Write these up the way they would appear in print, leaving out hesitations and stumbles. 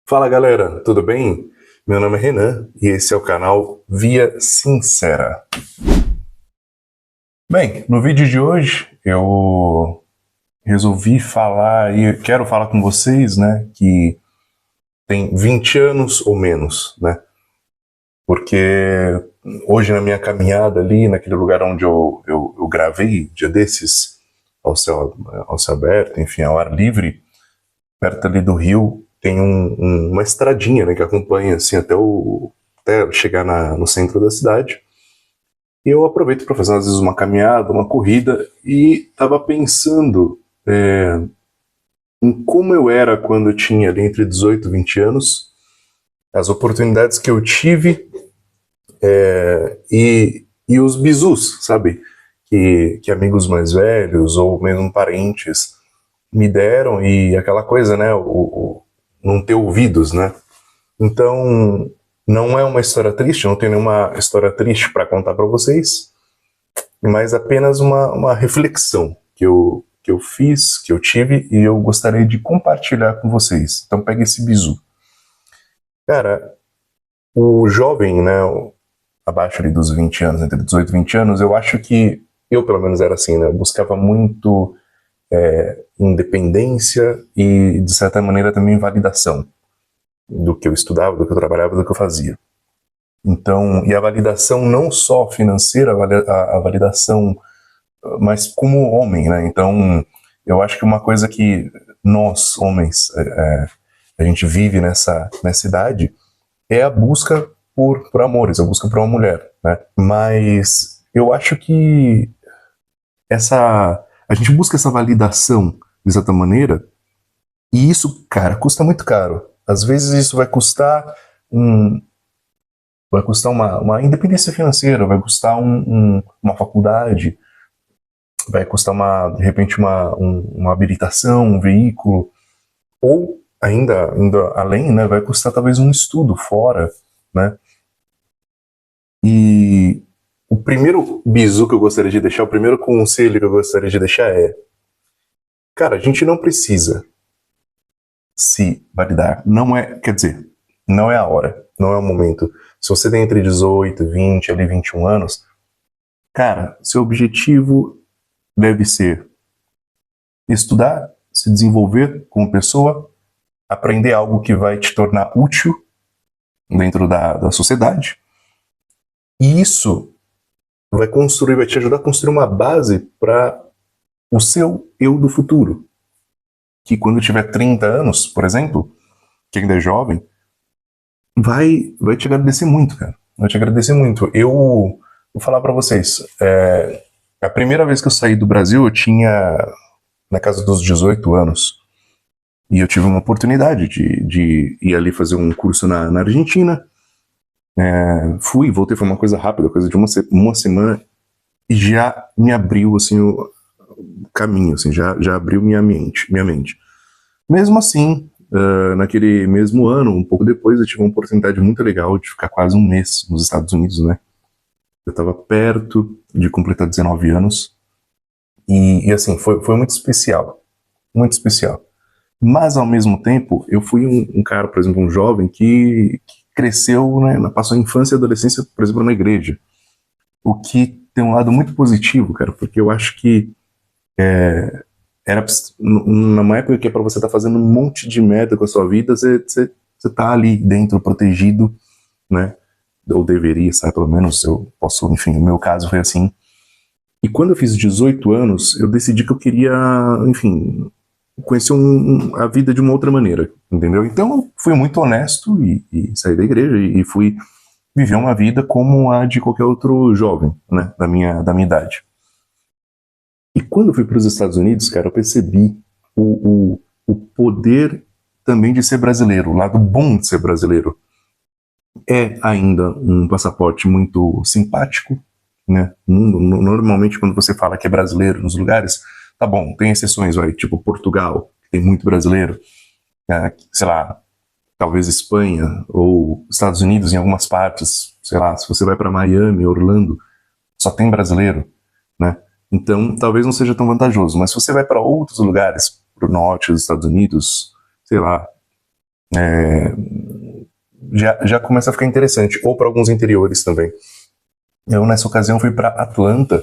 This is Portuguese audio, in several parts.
Fala galera, tudo bem? Meu nome é Renan e esse é o canal Via Sincera. Bem, no vídeo de hoje eu resolvi falar e quero falar com vocês, né, que tem 20 anos ou menos, né? Porque hoje na minha caminhada ali, naquele lugar onde eu gravei, dia desses, ao céu aberto, enfim, ao ar livre, perto ali do rio, tem uma estradinha, né, que acompanha assim até chegar no centro da cidade. E eu aproveito para fazer às vezes uma caminhada, uma corrida, e estava pensando em como eu era quando eu tinha ali entre 18 e 20 anos, as oportunidades que eu tive e os bizus, sabe? Que amigos mais velhos ou mesmo parentes me deram e aquela coisa, né? Não ter ouvidos, né? Então, não é uma história triste, não tenho nenhuma história triste para contar para vocês, mas apenas uma reflexão que eu fiz, que eu tive e eu gostaria de compartilhar com vocês. Então, pega esse bizu. Cara, o jovem, né, abaixo ali dos 20 anos, entre 18 e 20 anos, eu acho que eu, pelo menos, era assim, né? Eu buscava muito independência e, de certa maneira, também validação do que eu estudava, do que eu trabalhava, do que eu fazia. Então, e a validação não só financeira, a validação, mas como homem, né? Então, eu acho que uma coisa que nós, homens, a gente vive nessa idade é a busca por amores, a busca por uma mulher, né? Mas eu acho que a gente busca essa validação de certa maneira e isso, cara, custa muito caro. Às vezes isso um, vai custar uma independência financeira, vai custar uma faculdade, vai custar de repente uma habilitação, um veículo, ou ainda além, né, vai custar talvez um estudo fora, né? E o primeiro bizu que eu gostaria de deixar, o primeiro conselho que eu gostaria de deixar é, cara, a gente não precisa se validar. Não é, quer dizer, não é a hora, não é o momento. Se você tem entre 18, 20, ali 21 anos, cara, seu objetivo deve ser estudar, se desenvolver como pessoa, aprender algo que vai te tornar útil dentro da sociedade. E isso vai te ajudar a construir uma base para o seu eu do futuro. Que quando tiver 30 anos, por exemplo, que ainda é jovem, vai te agradecer muito, cara. Vai te agradecer muito. Eu vou falar para vocês, a primeira vez que eu saí do Brasil, eu tinha na casa dos 18 anos. E eu tive uma oportunidade de ir ali fazer um curso na Argentina. Fui, voltei, foi uma coisa rápida, coisa de uma semana, e já me abriu assim, o caminho, assim, já abriu minha mente. Mesmo assim, naquele mesmo ano, um pouco depois, eu tive uma oportunidade muito legal de ficar quase um mês nos Estados Unidos, né? Eu estava perto de completar 19 anos, e assim, foi muito especial, muito especial. Mas, ao mesmo tempo, eu fui um cara, por exemplo, um jovem que cresceu, né, passou a infância e adolescência, por exemplo, na igreja. O que tem um lado muito positivo, cara, porque eu acho que era numa época que é pra você estar fazendo um monte de merda com a sua vida, você tá ali dentro, protegido, né? Ou deveria estar, pelo menos, eu posso, enfim, no meu caso foi assim. E quando eu fiz 18 anos, eu decidi que eu queria, enfim, conhecer a vida de uma outra maneira, entendeu? Então eu fui muito honesto e saí da igreja e fui viver uma vida como a de qualquer outro jovem, né, da minha idade. E quando eu fui para os Estados Unidos, cara, eu percebi o poder também de ser brasileiro, o lado bom de ser brasileiro. É ainda um passaporte muito simpático, né? Normalmente, quando você fala que é brasileiro nos lugares, tá bom, tem exceções, vai, tipo Portugal, que tem muito brasileiro, sei lá, talvez Espanha ou Estados Unidos em algumas partes, sei lá, se você vai para Miami, Orlando, só tem brasileiro, né? Então, talvez não seja tão vantajoso, mas se você vai para outros lugares, para o norte dos Estados Unidos, sei lá, já começa a ficar interessante. Ou para alguns interiores também. Eu, nessa ocasião, fui para Atlanta.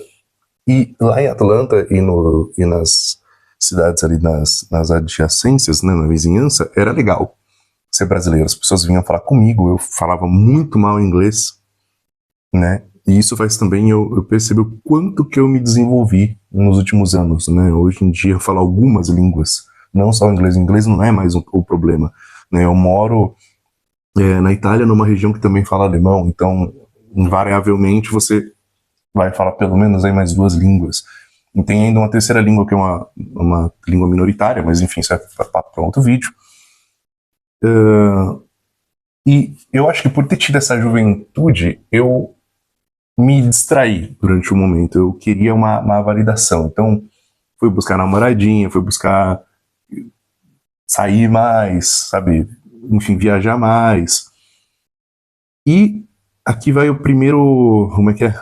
E lá em Atlanta e nas cidades ali, nas adjacências, né, na vizinhança, era legal ser brasileiro. As pessoas vinham falar comigo, eu falava muito mal inglês, né? E isso faz também eu perceber o quanto que eu me desenvolvi nos últimos anos, né? Hoje em dia eu falo algumas línguas, não só o inglês. O inglês não é mais o problema, né? Eu moro na Itália, numa região que também fala alemão, então invariavelmente você vai falar pelo menos aí mais duas línguas. E tem ainda uma terceira língua que é uma língua minoritária, mas enfim, isso é para outro vídeo. E eu acho que por ter tido essa juventude, eu me distraí durante um momento. Eu queria uma validação. Então, fui buscar namoradinha, fui buscar sair mais, sabe? Enfim, viajar mais. E aqui vai o primeiro, como é que é?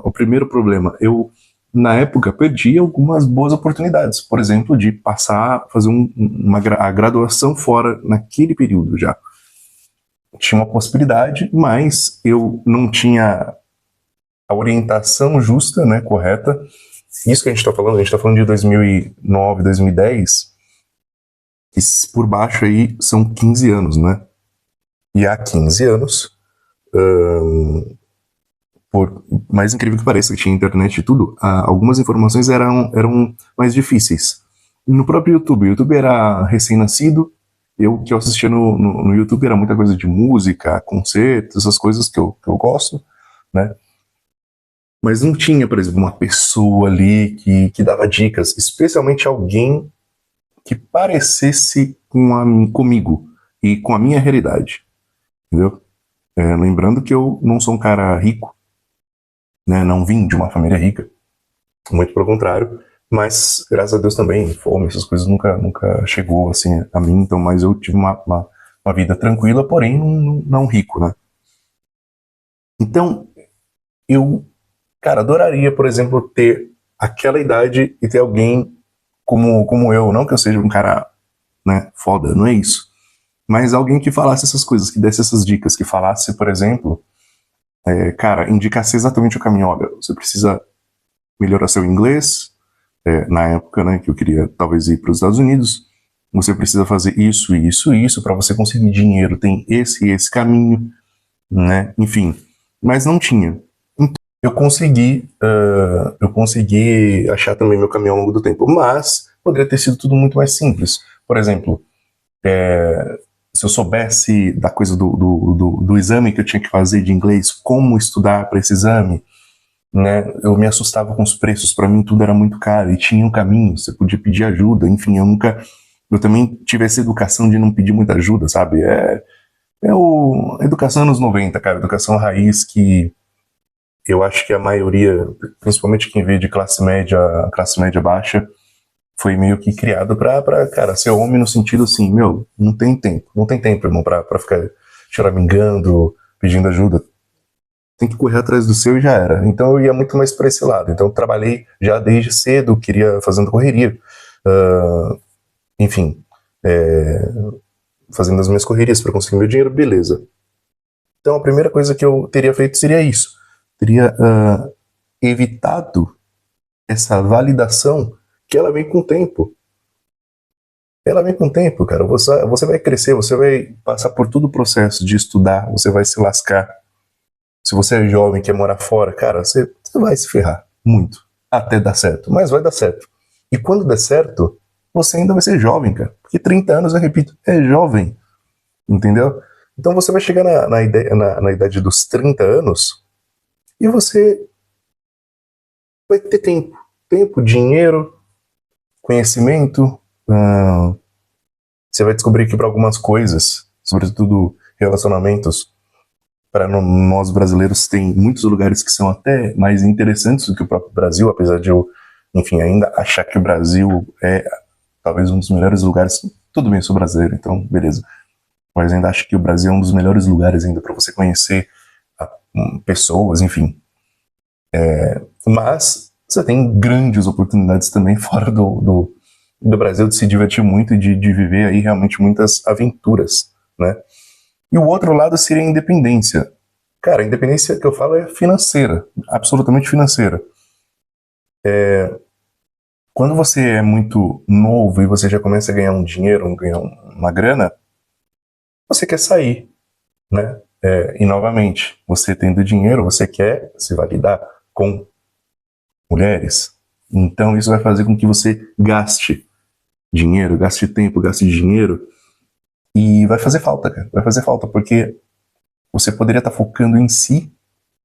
O primeiro problema. Eu, na época, perdi algumas boas oportunidades. Por exemplo, de passar, fazer a graduação fora naquele período já. Tinha uma possibilidade, mas eu não tinha a orientação justa, né, correta. Isso que a gente está falando de 2009, 2010, e por baixo aí são 15 anos, né? E há 15 anos, por mais incrível que pareça, que tinha internet e tudo, algumas informações eram mais difíceis. No próprio YouTube, o YouTube era recém-nascido, que eu assistia no YouTube era muita coisa de música, concertos, essas coisas que eu gosto, né? Mas não tinha, por exemplo, uma pessoa ali que dava dicas, especialmente alguém que parecesse comigo e com a minha realidade, entendeu? Lembrando que eu não sou um cara rico, né? Não vim de uma família rica, muito pelo contrário, mas graças a Deus também, fome, essas coisas nunca chegou assim a mim, então, mas eu tive uma vida tranquila, porém não rico, né? Então, eu, cara, adoraria, por exemplo, ter aquela idade e ter alguém como eu, não que eu seja um cara, né, foda, não é isso, mas alguém que falasse essas coisas, que desse essas dicas, que falasse, por exemplo, cara, indicasse exatamente o caminho. Olha, você precisa melhorar seu inglês, na época, né, que eu queria talvez ir para os Estados Unidos, você precisa fazer isso, isso, isso, para você conseguir dinheiro, tem esse e esse caminho, né, enfim, mas não tinha. Então, eu consegui achar também meu caminho ao longo do tempo, mas poderia ter sido tudo muito mais simples. Por exemplo, se eu soubesse da coisa do exame que eu tinha que fazer de inglês, como estudar para esse exame, né? Eu me assustava com os preços, para mim tudo era muito caro e tinha um caminho, você podia pedir ajuda, enfim, eu também tive essa educação de não pedir muita ajuda, sabe? Educação anos 90, cara, educação raiz que eu acho que a maioria, principalmente quem veio de classe média baixa, foi meio que criado pra, cara, ser homem no sentido assim, meu, não tem tempo, irmão, pra ficar choramingando, pedindo ajuda. Tem que correr atrás do seu e já era. Então eu ia muito mais pra esse lado. Então eu trabalhei já desde cedo, queria fazendo correria. Enfim, fazendo as minhas correrias para conseguir meu dinheiro, beleza. Então a primeira coisa que eu teria feito seria isso. Teria evitado essa validação que ela vem com o tempo. Ela vem com o tempo, cara. Você vai crescer, você vai passar por todo o processo de estudar, você vai se lascar. Se você é jovem, quer morar fora, cara, você vai se ferrar muito. Até dar certo. Mas vai dar certo. E quando der certo, você ainda vai ser jovem, cara. Porque 30 anos, eu repito, é jovem. Entendeu? Então você vai chegar na idade dos 30 anos e você vai ter tempo. Tempo, dinheiro, conhecimento. Você vai descobrir que para algumas coisas, sobretudo relacionamentos, para nós brasileiros tem muitos lugares que são até mais interessantes do que o próprio Brasil, apesar de eu, enfim, ainda achar que o Brasil é talvez um dos melhores lugares. Tudo bem, eu sou brasileiro, então beleza. Mas ainda acho que o Brasil é um dos melhores lugares ainda para você conhecer pessoas, enfim. Mas você tem grandes oportunidades também fora do Brasil de se divertir muito e de viver aí realmente muitas aventuras, né? E o outro lado seria a independência. Cara, a independência que eu falo é financeira, absolutamente financeira. Quando você é muito novo e você já começa a ganhar um dinheiro, ganhar uma grana, você quer sair, né? E novamente, você tendo dinheiro, você quer se validar com mulheres. Então isso vai fazer com que você gaste dinheiro, gaste tempo, gaste dinheiro. E vai fazer falta, cara. Vai fazer falta, porque você poderia estar focando em si,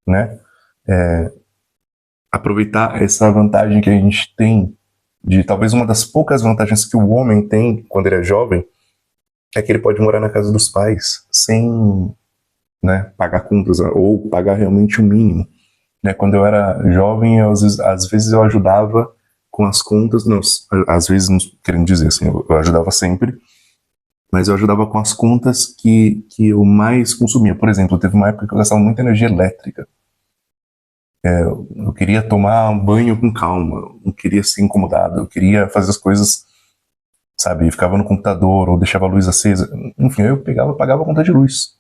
né? Aproveitar essa vantagem que a gente tem, de talvez uma das poucas vantagens que o homem tem quando ele é jovem, é que ele pode morar na casa dos pais sem, né, pagar contas ou pagar realmente o mínimo. Né? Quando eu era jovem, às vezes eu ajudava com as contas, não, às vezes, não querendo dizer assim, eu ajudava sempre, mas eu ajudava com as contas que eu mais consumia. Por exemplo, teve uma época que eu gastava muita energia elétrica. Eu queria tomar um banho com calma, não queria ser incomodado, eu queria fazer as coisas, sabe, ficava no computador ou deixava a luz acesa. Enfim, eu pegava, pagava a conta de luz.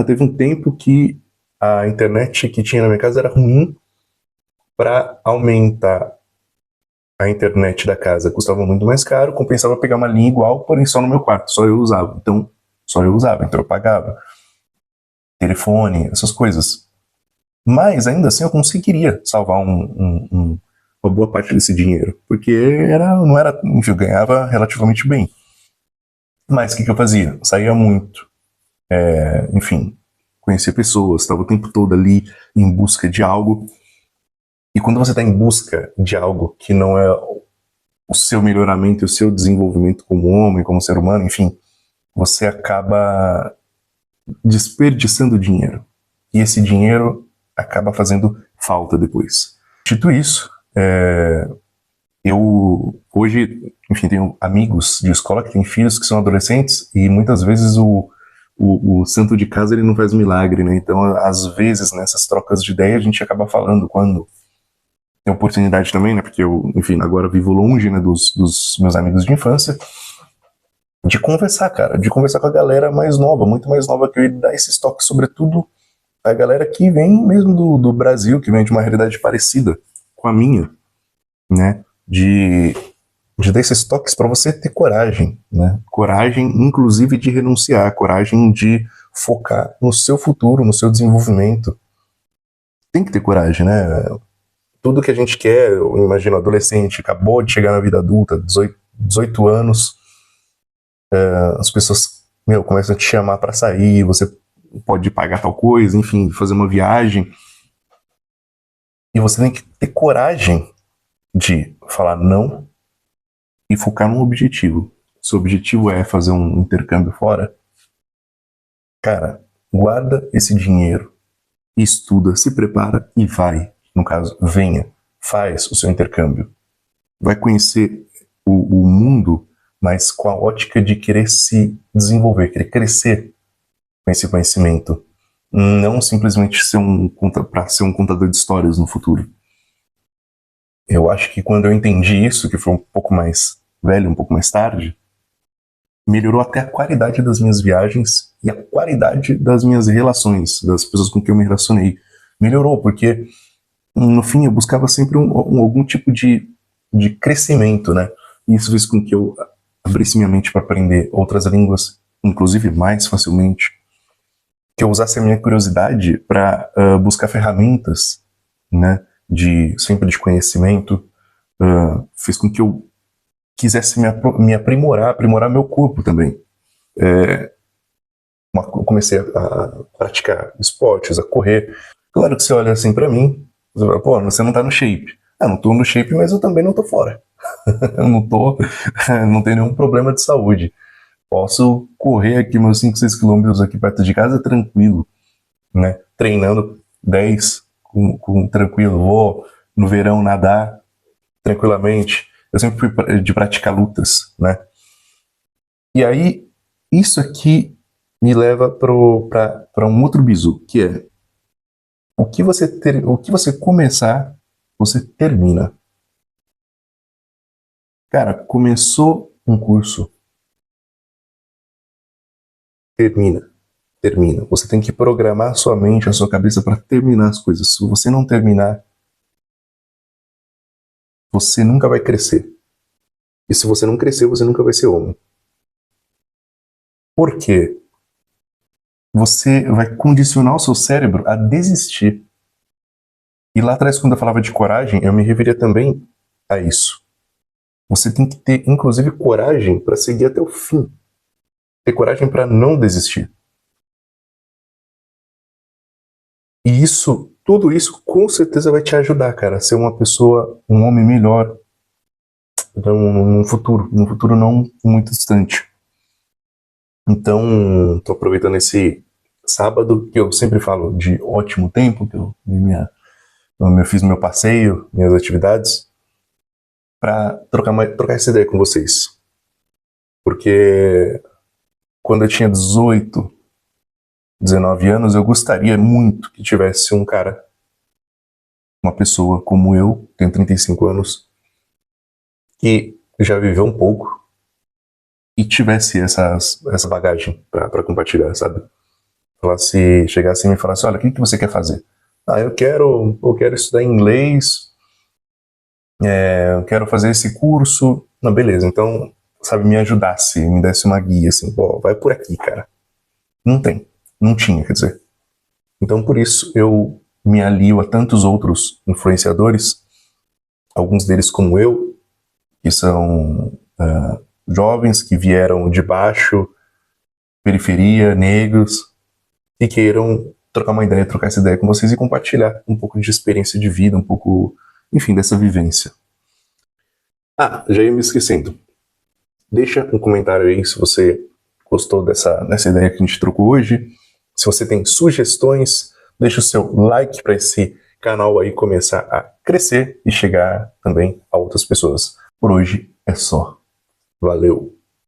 Teve um tempo que a internet que tinha na minha casa era ruim. Para aumentar a internet da casa custava muito mais caro, compensava pegar uma linha igual, porém só no meu quarto, só eu usava. Então, eu pagava. Telefone, essas coisas. Mas ainda assim eu conseguiria salvar uma boa parte desse dinheiro, porque não era, enfim, eu ganhava relativamente bem. Mas o que eu fazia? Saía muito, enfim, conhecia pessoas, estava o tempo todo ali em busca de algo. E quando você está em busca de algo que não é o seu melhoramento e o seu desenvolvimento como homem, como ser humano, enfim, você acaba desperdiçando dinheiro. E esse dinheiro acaba fazendo falta depois. Dito isso, eu hoje, enfim, tenho amigos de escola que têm filhos que são adolescentes e muitas vezes o santo de casa ele não faz milagre, né? Então, às vezes, nessas trocas de ideia, a gente acaba falando quando tem oportunidade também, né? Porque eu, enfim, agora vivo longe, né, dos meus amigos de infância, de conversar, cara, de conversar com a galera mais nova, muito mais nova que eu, e dar esses toques, sobretudo a galera que vem mesmo do Brasil, que vem de uma realidade parecida com a minha, né? De dar esses toques para você ter coragem, né? Coragem, inclusive, de renunciar, coragem de focar no seu futuro, no seu desenvolvimento. Tem que ter coragem, né? Tudo que a gente quer, eu imagino, adolescente, acabou de chegar na vida adulta, 18 anos, as pessoas, começam a te chamar para sair, você pode pagar tal coisa, enfim, fazer uma viagem. E você tem que ter coragem de falar não e focar num objetivo. Se o objetivo é fazer um intercâmbio fora, cara, guarda esse dinheiro, estuda, se prepara e vai. No caso, venha, faz o seu intercâmbio. Vai conhecer o mundo, mas com a ótica de querer se desenvolver, querer crescer com esse conhecimento. Não simplesmente para ser um contador de histórias no futuro. Eu acho que quando eu entendi isso, que foi um pouco mais velho, um pouco mais tarde, melhorou até a qualidade das minhas viagens e a qualidade das minhas relações, das pessoas com quem eu me relacionei. Melhorou, porque no fim eu buscava sempre algum tipo de crescimento, né? E isso fez com que eu abrisse minha mente para aprender outras línguas, inclusive mais facilmente, que eu usasse a minha curiosidade para buscar ferramentas, né, sempre de conhecimento, fez com que eu quisesse me aprimorar meu corpo também. Eu comecei a praticar esportes, a correr. Claro que você olha assim para mim, você fala, pô, você não tá no shape. Não tô no shape, mas eu também não tô fora. Eu não tenho nenhum problema de saúde. Posso correr aqui meus 5, 6 quilômetros aqui perto de casa tranquilo, né? Treinando 10 tranquilo. Vou no verão nadar tranquilamente. Eu sempre fui de praticar lutas, né? E aí, isso aqui me leva para um outro bizu, que é o que você começar, você termina. Cara, começou um curso, termina. Termina. Você tem que programar a sua mente, a sua cabeça para terminar as coisas. Se você não terminar, você nunca vai crescer. E se você não crescer, você nunca vai ser homem. Por quê? Você vai condicionar o seu cérebro a desistir. E lá atrás, quando eu falava de coragem, eu me referia também a isso. Você tem que ter, inclusive, coragem para seguir até o fim. Ter coragem para não desistir. E isso, tudo isso, com certeza vai te ajudar, cara, a ser uma pessoa, um homem melhor num futuro não muito distante. Então, tô aproveitando esse sábado, que eu sempre falo de ótimo tempo, que eu fiz meu passeio, minhas atividades, para trocar essa ideia com vocês. Porque quando eu tinha 18, 19 anos, eu gostaria muito que tivesse um cara, uma pessoa como eu, tenho 35 anos, que já viveu um pouco e tivesse essa bagagem para compartilhar, sabe? Chegasse e me falasse, olha, o que você quer fazer? Eu quero estudar inglês, eu quero fazer esse curso. Não, beleza, então, sabe, me ajudasse, me desse uma guia, assim, vai por aqui, cara. Não tinha, quer dizer. Então, por isso, eu me alio a tantos outros influenciadores, alguns deles como eu, que são jovens que vieram de baixo, periferia, negros, e queiram trocar essa ideia com vocês e compartilhar um pouco de experiência de vida, um pouco, enfim, dessa vivência. Já ia me esquecendo. Deixa um comentário aí se você gostou dessa ideia que a gente trocou hoje. Se você tem sugestões, deixa o seu like para esse canal aí começar a crescer e chegar também a outras pessoas. Por hoje é só. Valeu!